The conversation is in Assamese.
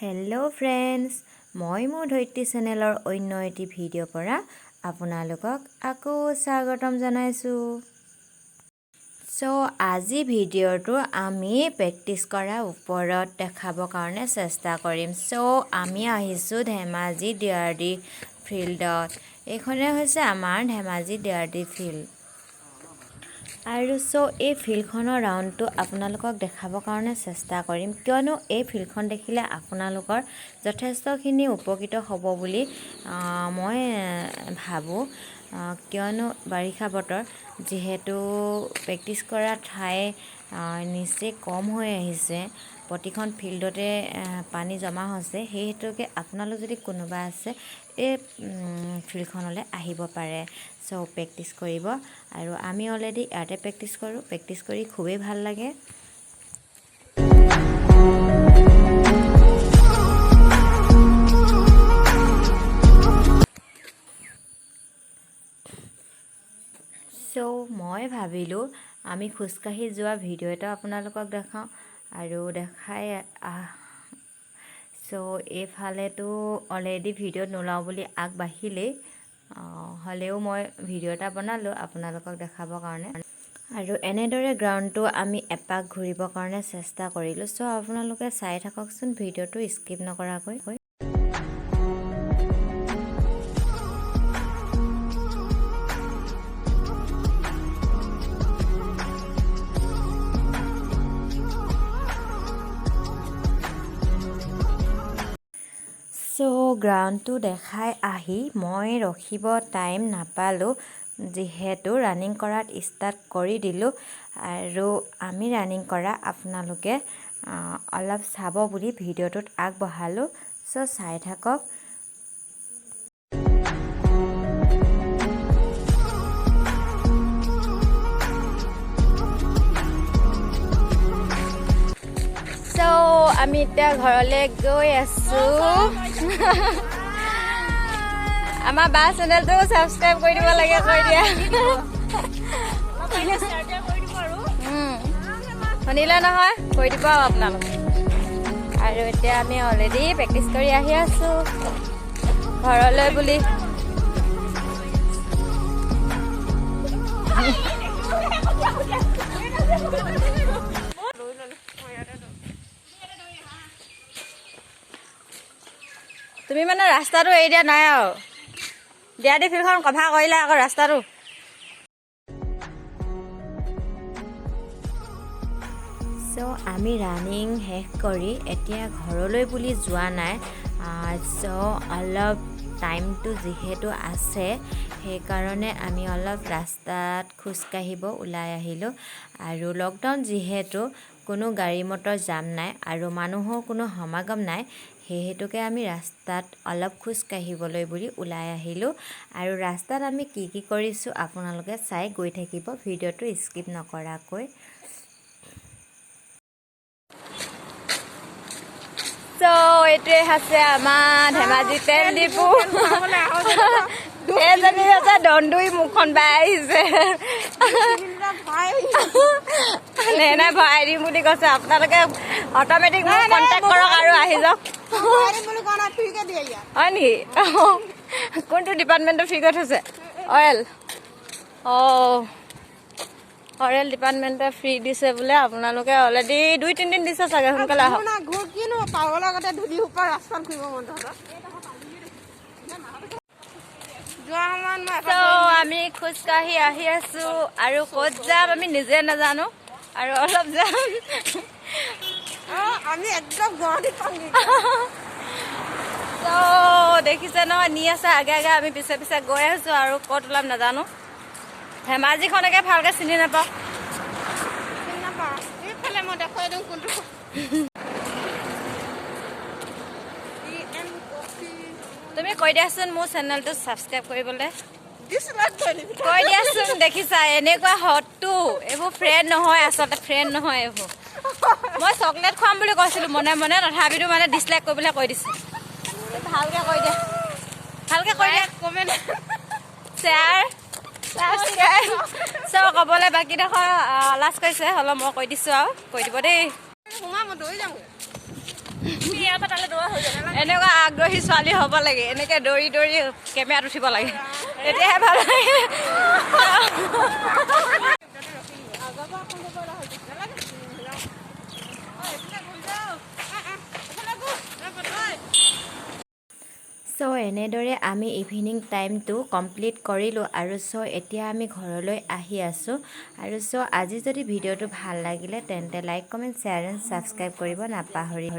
हेलो फ्रेंड्स মই মোৰ ধৈৰ্তি চেনেলৰ অন্য এটি ভিডিঅ' পৰা আপোনালোকক আকৌ স্বাগতম জনাইছো। সো আজি ভিডিঅ'টো আমি প্ৰেক্টিছ কৰা ওপৰত দেখাব কাৰণে চেষ্টা কৰিম। সো আমি আহিছো ধেমাজি ডিআৰডি ফিল্ডত। এইখনে হৈছে আমাৰ ধেমাজি ডিআৰডি ফিল্ড। আৰু সো এই ফিল্ডখনৰ ৰাউণ্ডটো আপোনালোকক দেখাবৰ কাৰণে চেষ্টা কৰিম, কিয়নো এই ফিল্ডখন দেখিলে আপোনালোকৰ যথেষ্টখিনি উপকৃত হ'ব বুলি মই ভাবোঁ। কিয়নো বাৰিষা বতৰ যিহেতু প্ৰেক্টিছ কৰা ঠাই নিচেই কম হৈ আহিছে, প্ৰতিখন ফিল্ডতে পানী জমা হৈছে। সেই হেতুকে আপোনালোক যদি কোনোবা আছে এই ফিল্ডখনলৈ আহিব পাৰে। সো প্ৰেক্টিছ কৰিব, আৰু আমি অলৰেডি ইয়াতে প্ৰেক্টিছ কৰোঁ। প্ৰেক্টিছ কৰি খুবেই ভাল লাগে। সো মই ভাবিলোঁ আমি খোজকাঢ়ি যোৱা ভিডিঅ' এটা আপোনালোকক দেখাওঁ আৰু দেখাই সো এইফালেতো অলৰেডি ভিডিঅ'ত নোলাওঁ বুলি আগবাঢ়িলেই, হ'লেও মই ভিডিঅ' এটা বনালোঁ আপোনালোকক দেখাবৰ কাৰণে। আৰু এনেদৰে গ্ৰাউণ্ডটো আমি এপাক ঘূৰিবৰ কাৰণে চেষ্টা কৰিলোঁ। সো আপোনালোকে চাই থাককচোন ভিডিঅ'টো স্কিপ নকৰাকৈ। সো গ্ৰাউণ্ডটো দেখাই আহি মই ৰখিব টাইম নাপালোঁ, যিহেতু ৰানিং কৰাত ষ্টাৰ্ট কৰি দিলোঁ। আৰু আমি ৰানিং কৰা আপোনালোকে অলপ চাব বুলি ভিডিঅ'টোত আগবঢ়ালোঁ। সো চাই থাকক। সো আমি এতিয়া ঘৰলৈ গৈ আছোঁ। আমাৰ বা চেনেলটো ছাবস্ক্ৰাইব কৰি দিব লাগে, কৈ দিয়া। শুনিলে নহয়, কৈ দিব আৰু আপোনালোকে। আৰু এতিয়া আমি অলৰেডি প্ৰেক্টিছ কৰি আহি আছোঁ ঘৰলৈ বুলি। তুমি মানে ৰাস্তাটো এৰি দিয়া নাই আৰু, ডিআৰডি ফিল্ডখন কভাৰ কৰিলে আকৌ ৰাস্তাটো। সো আমি ৰানিং শেষ কৰি এতিয়া ঘৰলৈ বুলি যোৱা নাই। সো অলপ টাইমটো যিহেতু আছে, সেইকাৰণে আমি অলপ ৰাস্তাত খোজকাঢ়িব ওলাই আহিলোঁ। আৰু লকডাউন যিহেতু কোনো গাড়ী মটৰ জাম নাই আৰু মানুহৰ কোনো সমাগম নাই, সেই হেতুকে আমি ৰাস্তাত অলপ খোজকাঢ়িবলৈ বুলি ওলাই আহিলোঁ। আৰু ৰাস্তাত আমি কি কি কৰিছোঁ আপোনালোকে চাই গৈ থাকিব, ভিডিঅ'টো স্কিপ নকৰাকৈ। সো এইটোৱে আছে আমাৰ ধেমাজি তেল ডিপু। এজনী আছে দন্দুই মুখখন বাই আহিছে, নাই ভৰাই দিম বুলি কৈছে। আপোনালোকে অট'মেটিক মোক কণ্টেক্ট কৰক আৰু আহি যাওক। হয় নেকি? কোনটো ডিপাৰ্টমেণ্টৰ ফ্ৰীকৈ থৈছে? অইল। অইল ডিপাৰ্টমেণ্টে ফ্ৰী দিছে বোলে। আপোনালোকে অলৰেডি 2-3 দিন দিছে চাগে, সোনকালে আহক। আমি খোজকাঢ়ি আহি আছো, আৰু ক'ত যাম আমি নিজে নাজানো, আৰু অলপ যাম আমি একদম দেখিছে নহয়, নি আছে আগে আগে, আমি পিছে পিছে গৈ আছো। আৰু ক'ত ওলাম নাজানো, ধেমাজিখনকে ভালকে চিনি নাপাওঁ। মই দেখুৱাই দিওঁ কোনটো। তুমি কৈ দিয়াচোন মোৰ চেনেলটো ছাবস্ক্ৰাইব কৰিবলৈ, কৈ দিয়াচোন। দেখিছা এনেকুৱা হটটো, এইবোৰ ফ্ৰেণ্ড নহয়, আচলতে ফ্ৰেণ্ড নহয় এইবোৰ। মই চকলেট খুৱাম বুলি কৈছিলোঁ মনে মনে, তথাপিতো মানে ডিছলাইক কৰিবলৈ কৈ দিছোঁ। ভালকৈ কৈ দিয়া, ভালকৈ কৈ দিয়া। কমেণ্ট, শ্বেয়াৰ, ছাবস্ক্ৰাইব চব ক'বলৈ বাকী দেখোন লাজ কৰিছে, হ'লেও মই কৈ দিছোঁ আৰু কৈ দিব দেই। এনেকুৱা আগ্ৰহী ছোৱালী হ'ব লাগে, এনেকৈ দৌৰি দৌৰি কেমেৰাত উঠিব লাগে, তেতিয়াহে ভাল লাগে। চ' এনেদৰে আমি ইভিনিং টাইমটো কমপ্লিট কৰিলোঁ আৰু চ' এতিয়া আমি ঘৰলৈ আহি আছোঁ আৰু চ' আজি যদি ভিডিঅ'টো ভাল লাগিলে তেন্তে like comment share and subscribe কৰিব নাপাহৰিব।